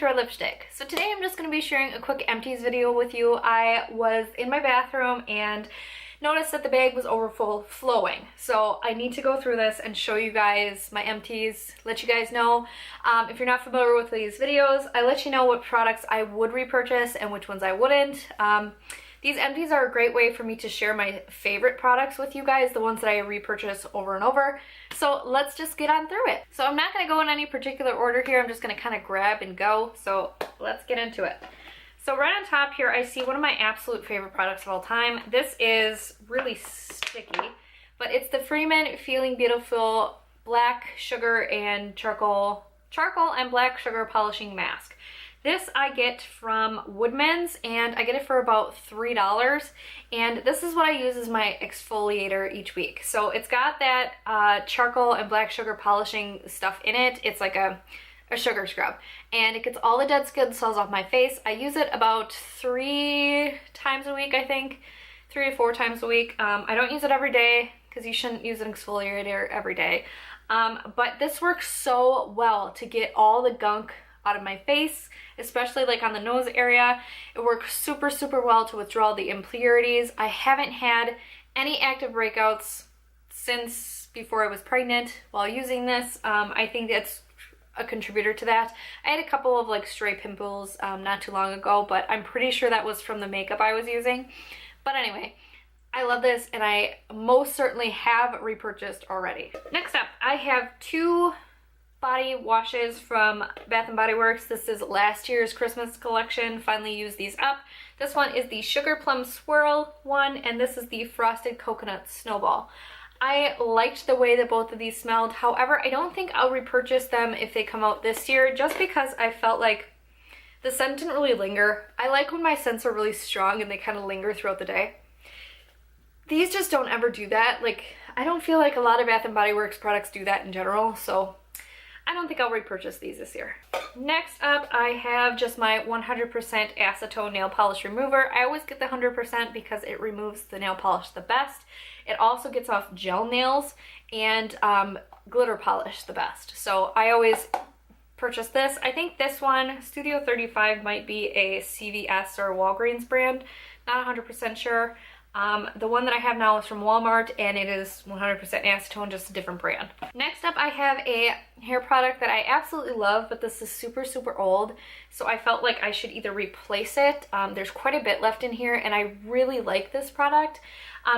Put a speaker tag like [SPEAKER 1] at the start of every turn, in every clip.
[SPEAKER 1] to our lipstick. So today I'm just going to be sharing a quick empties video with you. I was in my bathroom and noticed that the bag was overflowing. So I need to go through this and show you guys my empties, let you guys know. If you're not familiar with these videos, I let you know what products I would repurchase and which ones I wouldn't. These empties are a great way for me to share my favorite products with you guys, the ones that I repurchase over and over. So let's just get on through it. So I'm not going to go in any particular order here. I'm just going to kind of grab and go. So let's get into it. So right on top here, I see one of my absolute favorite products of all time. This is really sticky, but it's the Freeman Feeling Beautiful Black Sugar and Charcoal and Black Sugar Polishing Mask. This I get from Woodman's and I get it for about $3, and this is what I use as my exfoliator each week. So it's got that charcoal and black sugar polishing stuff in it. It's like a sugar scrub, and it gets all the dead skin cells off my face. I use it about 3 times a week, I think, 3 to 4 times a week. I don't use it every day because you shouldn't use an exfoliator every day, but this works so well to get all the gunk out of my face, especially like on the nose area. It works super well to withdraw the impurities. I haven't had any active breakouts since before I was pregnant while using this. I think that's a contributor to that. I had a couple of like stray pimples not too long ago, but I'm pretty sure that was from the makeup I was using. But anyway, I love this and I most certainly have repurchased already. Next up, I have 2 body washes from Bath & Body Works. This is last year's Christmas collection. Finally used these up. This one is the Sugar Plum Swirl one, and this is the Frosted Coconut Snowball. I liked the way that both of these smelled. However, I don't think I'll repurchase them if they come out this year, just because I felt like the scent didn't really linger. I like when my scents are really strong and they kind of linger throughout the day. These just don't ever do that. Like, I don't feel like a lot of Bath & Body Works products do that in general, so I don't think I'll repurchase these this year. Next up, I have just my 100% acetone nail polish remover. I always get the 100% because it removes the nail polish the best. It also gets off gel nails and glitter polish the best. So I always purchase this. I think this one, Studio 35, might be a CVS or Walgreens brand. Not 100% sure. The one that I have now is from Walmart, and it is 100% acetone, just a different brand. Next up, I have a hair product that I absolutely love, but this is super old, so I felt like I should either replace it. There's quite a bit left in here, and I really like this product.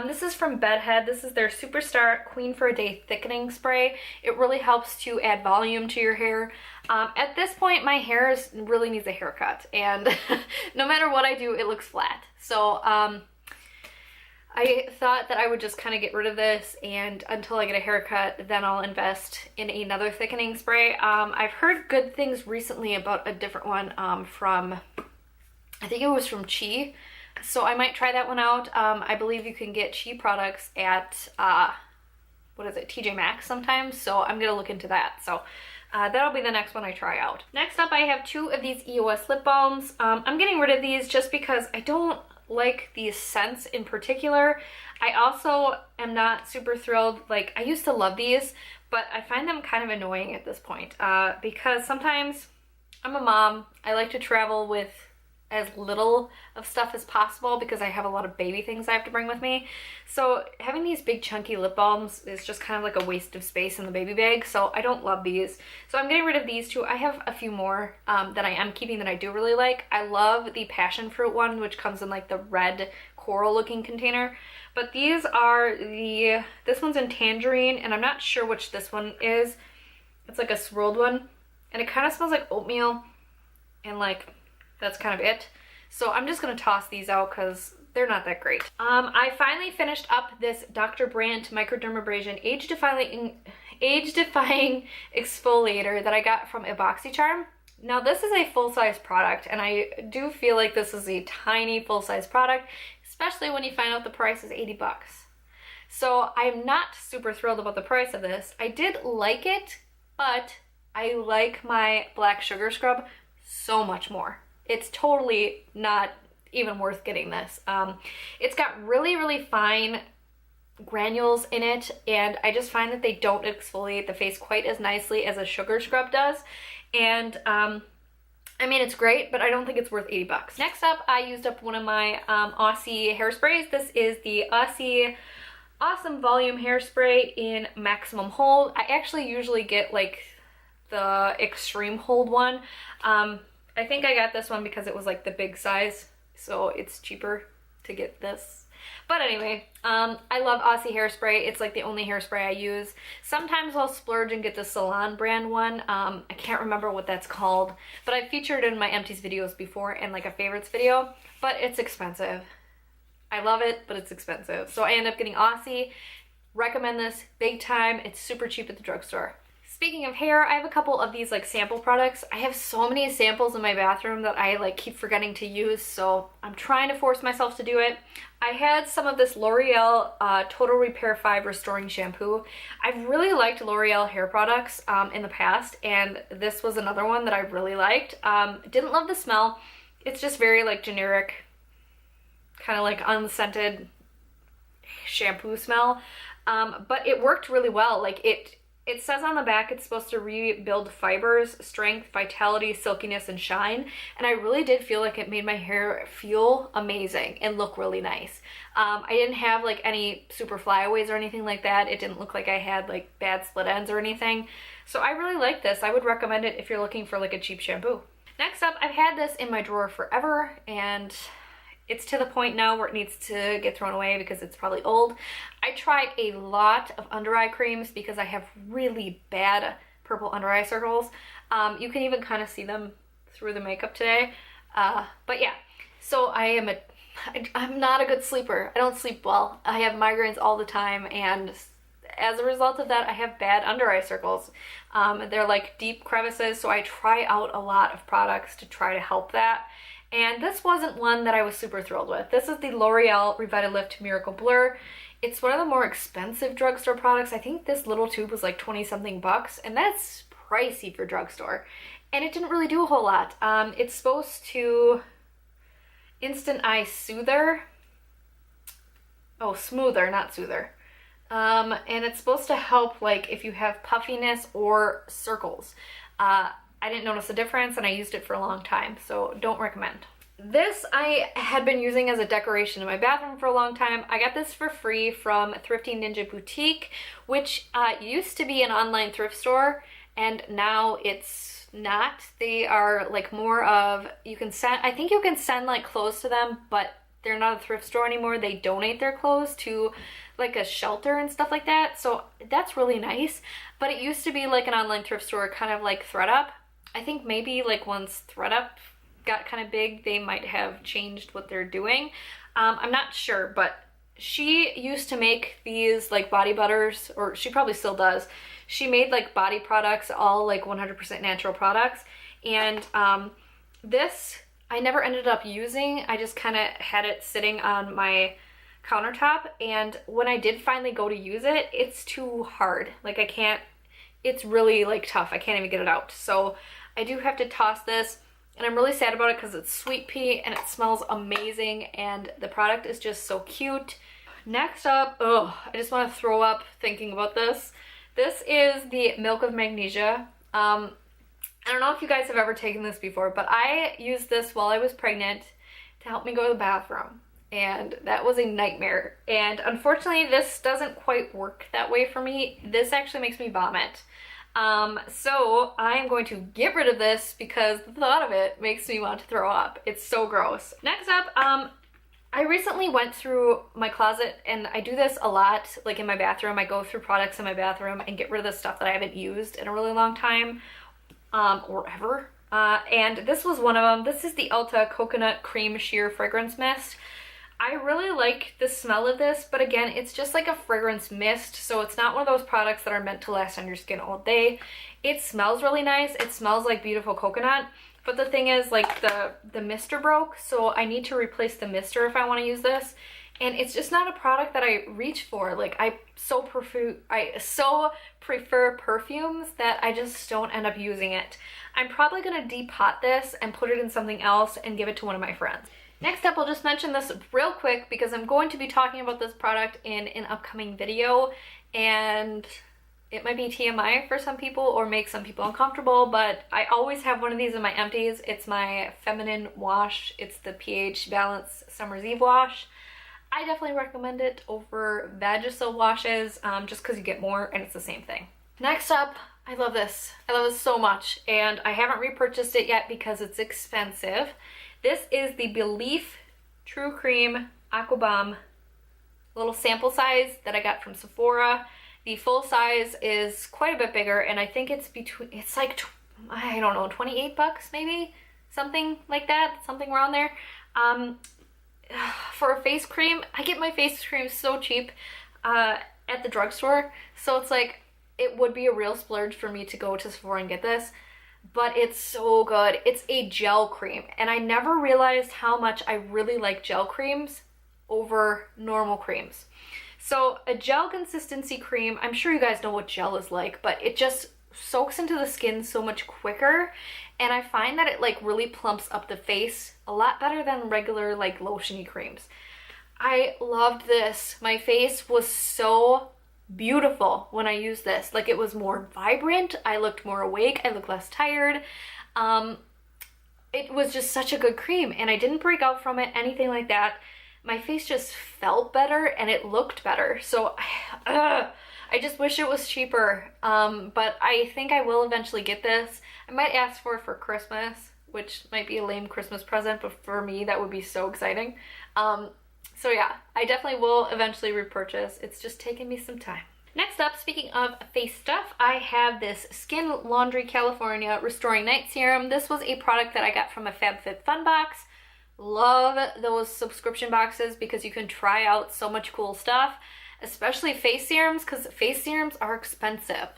[SPEAKER 1] This is from Bedhead. This is their Superstar Queen for a Day Thickening Spray. It really helps to add volume to your hair. At this point, my hair really needs a haircut, and no matter what I do, it looks flat. So, I thought that I would just kind of get rid of this, and until I get a haircut, then I'll invest in another thickening spray. I've heard good things recently about a different one from, I think it was from Chi, so I might try that one out. I believe you can get Chi products at, TJ Maxx sometimes, so I'm going to look into that. So that'll be the next one I try out. Next up, I have 2 of these EOS lip balms. I'm getting rid of these just because I don't like these scents in particular. I also am not super thrilled. Like, I used to love these, but I find them kind of annoying at this point because sometimes I'm a mom. I like to travel with as little of stuff as possible because I have a lot of baby things I have to bring with me. So having these big chunky lip balms is just kind of like a waste of space in the baby bag, so I don't love these. So I'm getting rid of these 2. I have a few more that I am keeping that I do really like. I love the passion fruit one, which comes in like the red coral looking container. But these are this one's in tangerine, and I'm not sure which this one is. It's like a swirled one, and it kind of smells like oatmeal, and like that's kind of it. So I'm just going to toss these out because they're not that great. I finally finished up this Dr. Brandt Microdermabrasion Age Defying Exfoliator that I got from BoxyCharm. Now this is a full-size product, and I do feel like this is a tiny full-size product, especially when you find out the price is 80 bucks. So I'm not super thrilled about the price of this. I did like it, but I like my black sugar scrub so much more. It's totally not even worth getting this. It's got really fine granules in it, and I just find that they don't exfoliate the face quite as nicely as a sugar scrub does. And I mean, it's great, but I don't think it's worth 80 bucks. Next up, I used up one of my Aussie hairsprays. This is the Aussie Awesome Volume Hairspray in Maximum Hold. I actually usually get like the Extreme Hold one. I think I got this one because it was like the big size, so it's cheaper to get this. But anyway, I love Aussie hairspray. It's like the only hairspray I use. Sometimes I'll splurge and get the Salon brand one. I can't remember what that's called, but I've featured it in my Empties videos before and like a favorites video, but it's expensive. I love it, but it's expensive. So I end up getting Aussie. Recommend this big time. It's super cheap at the drugstore. Speaking of hair, I have a couple of these like sample products. I have so many samples in my bathroom that I like keep forgetting to use, so I'm trying to force myself to do it. I had some of this L'Oreal Total Repair 5 Restoring Shampoo. I've really liked L'Oreal hair products in the past, and this was another one that I really liked. Didn't love the smell. It's just very like generic, kind of like unscented shampoo smell, but it worked really well. Like it says on the back it's supposed to rebuild fibers, strength, vitality, silkiness, and shine. And I really did feel like it made my hair feel amazing and look really nice. I didn't have like any super flyaways or anything like that. It didn't look like I had like bad split ends or anything. So I really like this. I would recommend it if you're looking for like a cheap shampoo. Next up, I've had this in my drawer forever, and it's to the point now where it needs to get thrown away because it's probably old. I tried a lot of under eye creams because I have really bad purple under eye circles. You can even kind of see them through the makeup today. But yeah, so I'm not a good sleeper. I don't sleep well. I have migraines all the time, and as a result of that, I have bad under eye circles. They're like deep crevices, so I try out a lot of products to try to help that. And this wasn't one that I was super thrilled with. This is the L'Oreal Revitalift Miracle Blur. It's one of the more expensive drugstore products. I think this little tube was like 20 something bucks, and that's pricey for drugstore. And it didn't really do a whole lot. It's supposed to Instant Eye Soother. Oh, Smoother, not Soother. And it's supposed to help like if you have puffiness or circles. I didn't notice a difference, and I used it for a long time, so don't recommend. This I had been using as a decoration in my bathroom for a long time. I got this for free from Thrifty Ninja Boutique, which used to be an online thrift store, and now it's not. They are like more of, I think you can send like clothes to them, but they're not a thrift store anymore. They donate their clothes to like a shelter and stuff like that, so that's really nice. But it used to be like an online thrift store, kind of like thredup. I think maybe like once thredup got kind of big, they might have changed what they're doing. I'm not sure, but she used to make these like body butters, or she probably still does. She made like body products, all like 100% natural products. And this I never ended up using. I just kind of had it sitting on my countertop, and when I did finally go to use it, it's too hard. Like I can't, it's really like tough. I can't even get it out. So I do have to toss this, and I'm really sad about it because it's sweet pea and it smells amazing, and the product is just so cute. Next up, I just want to throw up thinking about this. This is the Milk of Magnesia. I don't know if you guys have ever taken this before, but I used this while I was pregnant to help me go to the bathroom, and that was a nightmare. And unfortunately, this doesn't quite work that way for me. This actually makes me vomit. So I am going to get rid of this because the thought of it makes me want to throw up. It's so gross. Next up, I recently went through my closet, and I do this a lot, like in my bathroom. I go through products in my bathroom and get rid of the stuff that I haven't used in a really long time, or ever. And this was one of them. This is the Ulta Coconut Cream Sheer Fragrance Mist. I really like the smell of this, but again, it's just like a fragrance mist, so it's not one of those products that are meant to last on your skin all day. It smells really nice. It smells like beautiful coconut, but the thing is, like, the mister broke, so I need to replace the mister if I want to use this, and it's just not a product that I reach for. Like, I so prefer perfumes that I just don't end up using it. I'm probably going to depot this and put it in something else and give it to one of my friends. Next up, I'll just mention this real quick because I'm going to be talking about this product in an upcoming video, and it might be TMI for some people or make some people uncomfortable, but I always have one of these in my empties. It's my feminine wash. It's the pH Balance Summer's Eve wash. I definitely recommend it over Vagisil washes just because you get more and it's the same thing. Next up, I love this. I love this so much, and I haven't repurchased it yet because it's expensive. This is the Belief True Cream Aqua Bomb little sample size that I got from Sephora. The full size is quite a bit bigger, and I think it's like, I don't know, 28 bucks maybe? Something like that, something around there. For a face cream, I get my face cream so cheap at the drugstore, so it's like, it would be a real splurge for me to go to Sephora and get this, but it's so good. It's a gel cream, and I never realized how much I really like gel creams over normal creams. So a gel consistency cream, I'm sure you guys know what gel is like, but it just soaks into the skin so much quicker, and I find that it like really plumps up the face a lot better than regular like lotiony creams. I loved this. My face was so beautiful when I used this. Like, it was more vibrant, I looked more awake, I looked less tired. It was just such a good cream, and I didn't break out from it, anything like that. My face just felt better and it looked better. So I just wish it was cheaper, but I think I will eventually get this. I might ask for it for Christmas, which might be a lame Christmas present, but for me that would be so exciting. So yeah, I definitely will eventually repurchase. It's just taking me some time. Next up, speaking of face stuff, I have this Skin Laundry California Restoring Night Serum. This was a product that I got from a FabFitFun box. Love those subscription boxes because you can try out so much cool stuff, especially face serums, because face serums are expensive.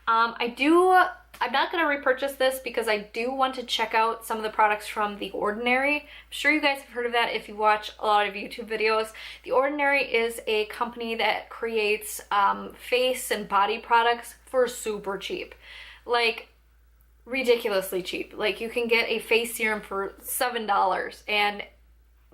[SPEAKER 1] I'm not going to repurchase this because I do want to check out some of the products from The Ordinary. I'm sure you guys have heard of that if you watch a lot of YouTube videos. The Ordinary is a company that creates face and body products for super cheap. Like, ridiculously cheap. Like, you can get a face serum for $7, and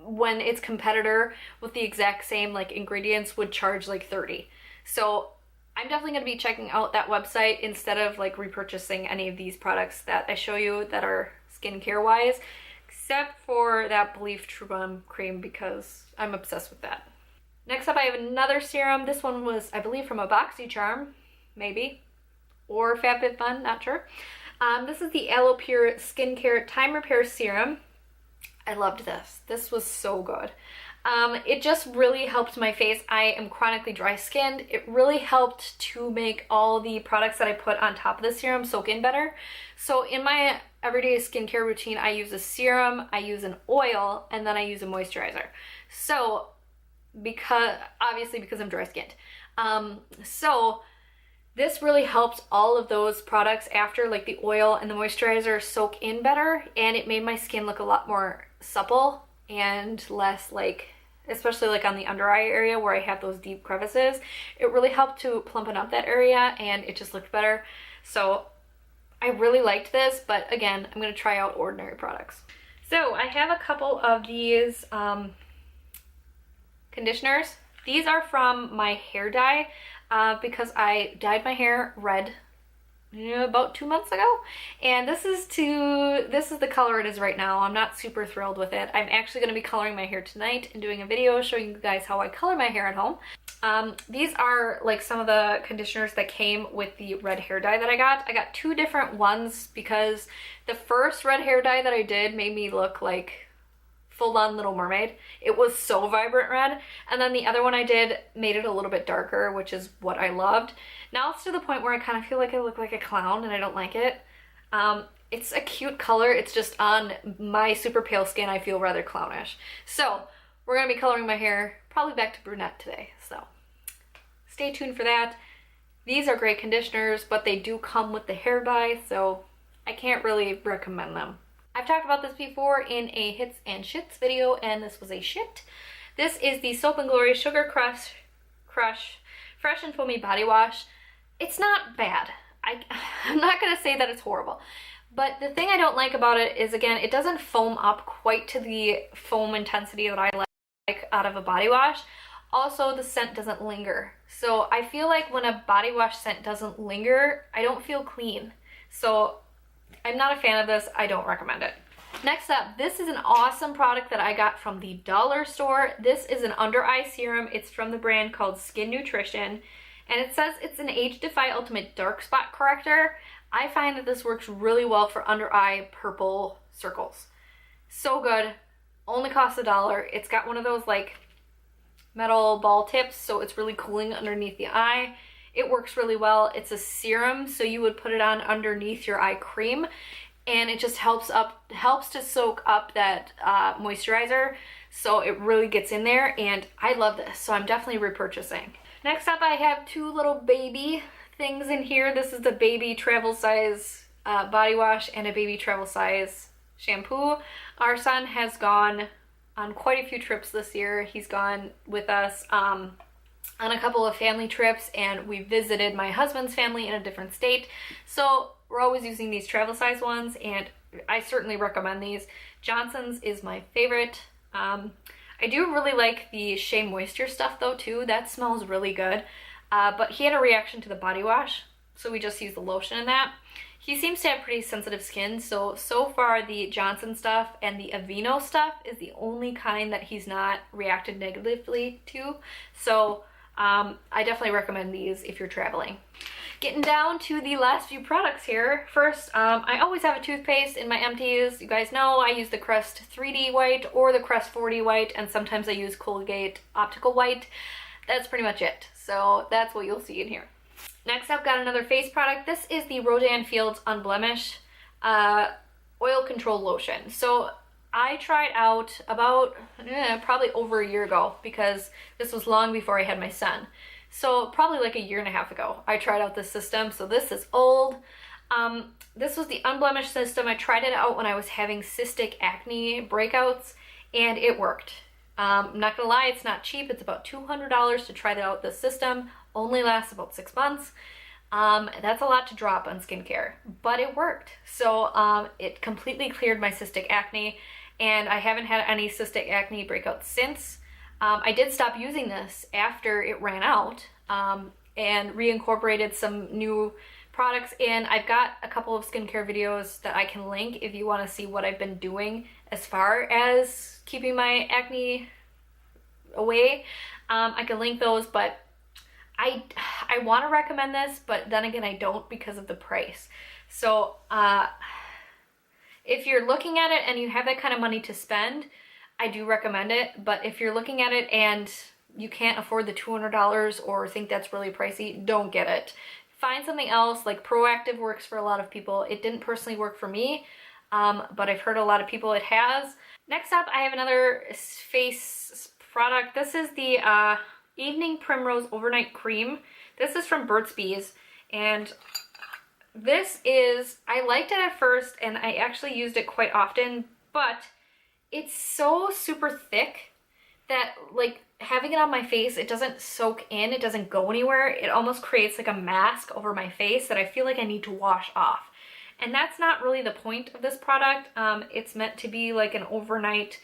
[SPEAKER 1] when its competitor with the exact same like ingredients would charge like $30. So I'm definitely going to be checking out that website instead of like repurchasing any of these products that I show you that are skincare wise, except for that Belief True Bomb cream because I'm obsessed with that. Next up, I have another serum. This one was, I believe, from a BoxyCharm, maybe, or FabFitFun, not sure. This is the Aloe Pure Skincare Time Repair Serum. I loved this. This was so good. It just really helped my face. I am chronically dry skinned. It really helped to make all the products that I put on top of the serum soak in better. So in my everyday skincare routine, I use a serum, I use an oil, and then I use a moisturizer. So obviously because I'm dry skinned. So this really helped all of those products after, like the oil and the moisturizer, soak in better, and it made my skin look a lot more supple and less like, especially like on the under eye area where I have those deep crevices. It really helped to plumpen up that area and it just looked better. So I really liked this, but again, I'm going to try out Ordinary products. So I have a couple of these conditioners. These are from my hair dye because I dyed my hair red about 2 months ago, and this is the color it is right now. I'm not super thrilled with it. I'm actually going to be coloring my hair tonight and doing a video showing you guys how I color my hair at home. These are like some of the conditioners that came with the red hair dye that I got. I got two different ones because the first red hair dye that I did made me look like full-on Little Mermaid. It was so vibrant red. And then the other one I did made it a little bit darker, which is what I loved. Now it's to the point where I kind of feel like I look like a clown and I don't like it. It's a cute color. It's just on my super pale skin, I feel rather clownish. So we're going to be coloring my hair probably back to brunette today. So stay tuned for that. These are great conditioners, but they do come with the hair dye, so I can't really recommend them. I've talked about this before in a hits and shits video, and this was a shit. This is the Soap & Glory Sugar Crush Fresh and Foamy Body Wash. It's not bad. I'm not going to say that it's horrible. But the thing I don't like about it is, again, it doesn't foam up quite to the foam intensity that I like out of a body wash. Also, the scent doesn't linger. So I feel like when a body wash scent doesn't linger, I don't feel clean. So I'm not a fan of this. I don't recommend it. Next up, this is an awesome product that I got from the dollar store. This is an under eye serum. It's from the brand called Skin Nutrition, and it says it's an Age Defy Ultimate Dark Spot Corrector. I find that this works really well for under eye purple circles. So good. Only costs $1. It's got one of those like metal ball tips, so it's really cooling underneath the eye. It works really well. It's a serum, so you would put it on underneath your eye cream, and it just helps to soak up that moisturizer, so it really gets in there, and I love this, so I'm definitely repurchasing. Next up, I have two little baby things in here. This is the baby travel size body wash and a baby travel size shampoo. Our son has gone on quite a few trips this year. He's gone with us on a couple of family trips, and we visited my husband's family in a different state, so we're always using these travel size ones, and I certainly recommend these. Johnson's is my favorite. I do really like the Shea Moisture stuff though too. That smells really good, but he had a reaction to the body wash, so we just used the lotion in that. He seems to have pretty sensitive skin, so far the Johnson stuff and the Aveeno stuff is the only kind that he's not reacted negatively to, so I definitely recommend these if you're traveling. Getting down to the last few products here. First, I always have a toothpaste in my Empties. You guys know I use the Crest 3D White or the Crest 4D White, and sometimes I use Colgate Optical White. That's pretty much it. So that's what you'll see in here. Next, I've got another face product. This is the Rodan Fields Unblemished Oil Control Lotion. So I tried out about probably over a year ago, because this was long before I had my son. So probably like a year and a half ago, I tried out this system. So this is old. This was the Unblemished system. I tried it out when I was having cystic acne breakouts, and it worked. I'm not gonna lie, it's not cheap. It's about $200 to try out this system. Only lasts about 6 months. That's a lot to drop on skincare, but it worked. So it completely cleared my cystic acne, and I haven't had any cystic acne breakouts since. I did stop using this after it ran out, and reincorporated some new products in. I've got a couple of skincare videos that I can link if you want to see what I've been doing as far as keeping my acne away. I can link those, but I want to recommend this, but then again I don't, because of the price. So if you're looking at it and you have that kind of money to spend, I do recommend it. But if you're looking at it and you can't afford the $200 or think that's really pricey, don't get it. Find something else. Like Proactive works for a lot of people. It didn't personally work for me, but I've heard a lot of people it has. Next up, I have another face product. This is the Evening Primrose Overnight Cream. This is from Burt's Bees, and this is, I liked it at first and I actually used it quite often, but it's so super thick that like having it on my face, it doesn't soak in, it doesn't go anywhere. It almost creates like a mask over my face that I feel like I need to wash off. And that's not really the point of this product. It's meant to be like an overnight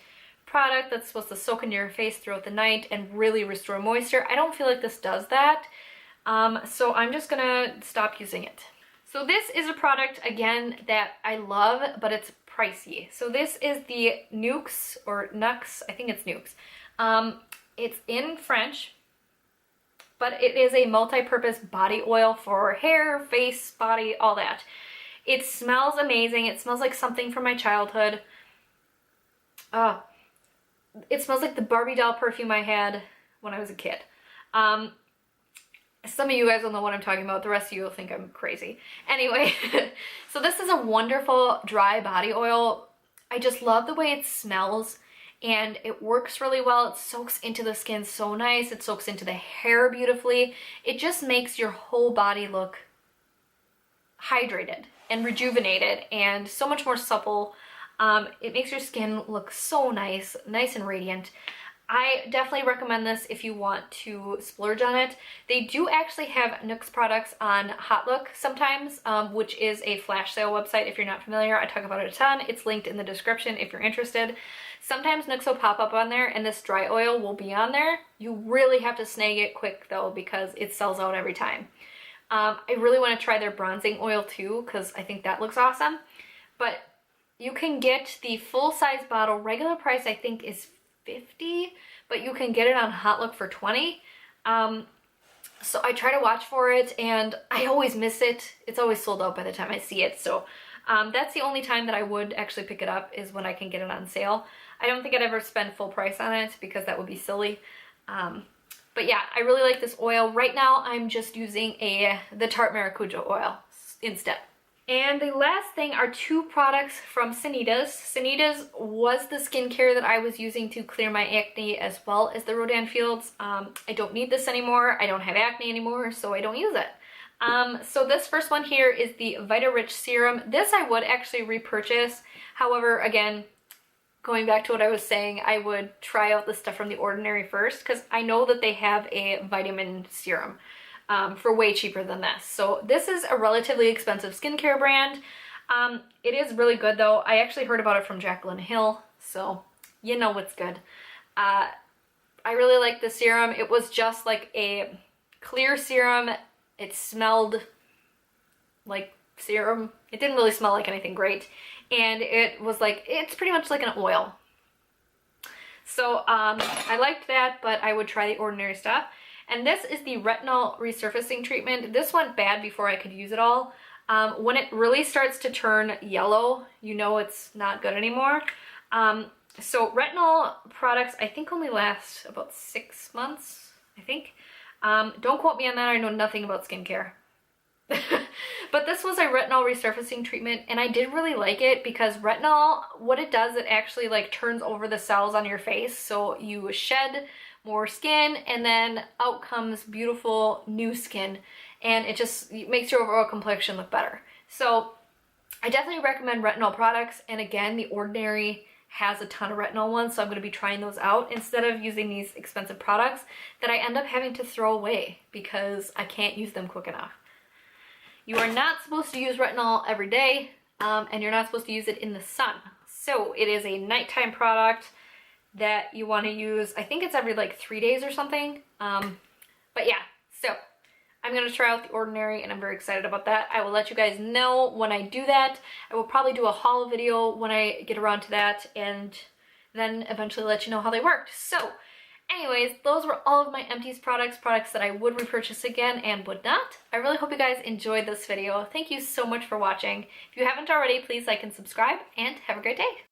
[SPEAKER 1] product that's supposed to soak into your face throughout the night and really restore moisture. I don't feel like this does that. So I'm just gonna stop using it. So this is a product, again, that I love, but it's pricey. So this is the Nux, or Nux, I think it's Nux. It's in French, but it is a multi-purpose body oil for hair, face, body, all that. It smells amazing. It smells like something from my childhood. It smells like the Barbie doll perfume I had when I was a kid. Some of you guys will know what I'm talking about. The rest of you will think I'm crazy. Anyway, so this is a wonderful dry body oil. I just love the way it smells, and it works really well. It soaks into the skin so nice. It soaks into the hair beautifully. It just makes your whole body look hydrated and rejuvenated and so much more supple. It makes your skin look so nice and radiant. I definitely recommend this if you want to splurge on it. They do actually have NYX products on hautelook sometimes, which is a flash sale website. If you're not familiar, I talk about it a ton. It's linked in the description if you're interested. Sometimes NYX will pop up on there and this dry oil will be on there. You really have to snag it quick though because it sells out every time. I really want to try their bronzing oil too because I think that looks awesome. But you can get the full size bottle. Regular price I think is $50, but you can get it on hautelook for $20. So I try to watch for it and I always miss it. It's always sold out by the time I see it. So that's the only time that I would actually pick it up is when I can get it on sale. I don't think I'd ever spend full price on it because that would be silly. But yeah, I really like this oil. Right now I'm just using the Tarte Maracuja oil instead. And the last thing are two products from Sanitas. Sanitas was the skincare that I was using to clear my acne as well as the Rodan Fields. I don't need this anymore. I don't have acne anymore, so I don't use it. So this first one here is the Vita Rich Serum. This I would actually repurchase. However, again, going back to what I was saying, I would try out the stuff from The Ordinary first because I know that they have a vitamin serum. For way cheaper than this. So this is a relatively expensive skincare brand. It is really good though. I actually heard about it from Jaclyn Hill, so you know what's good. I really like the serum. It was just like a clear serum. It smelled like serum. It didn't really smell like anything great. And it was like, it's pretty much like an oil. So I liked that, but I would try The Ordinary stuff. And this is the retinol resurfacing treatment. This went bad before I could use it all. When it really starts to turn yellow, you know it's not good anymore. So retinol products I think only last about 6 months, I think. Don't quote me on that, I know nothing about skincare. But this was a retinol resurfacing treatment and I did really like it because retinol, what it does, it actually like turns over the cells on your face. So you shed more skin and then out comes beautiful new skin and it just makes your overall complexion look better. So I definitely recommend retinol products, and again, The Ordinary has a ton of retinol ones, so I'm going to be trying those out instead of using these expensive products that I end up having to throw away because I can't use them quick enough. You are not supposed to use retinol every day and you're not supposed to use it in the sun. So it is a nighttime product that you want to use. I think it's every like 3 days or something. But yeah, so I'm going to try out The Ordinary and I'm very excited about that. I will let you guys know when I do that. I will probably do a haul video when I get around to that and then eventually let you know how they worked. So anyways, those were all of my Empties products that I would repurchase again and would not. I really hope you guys enjoyed this video. Thank you so much for watching. If you haven't already, please like and subscribe and have a great day.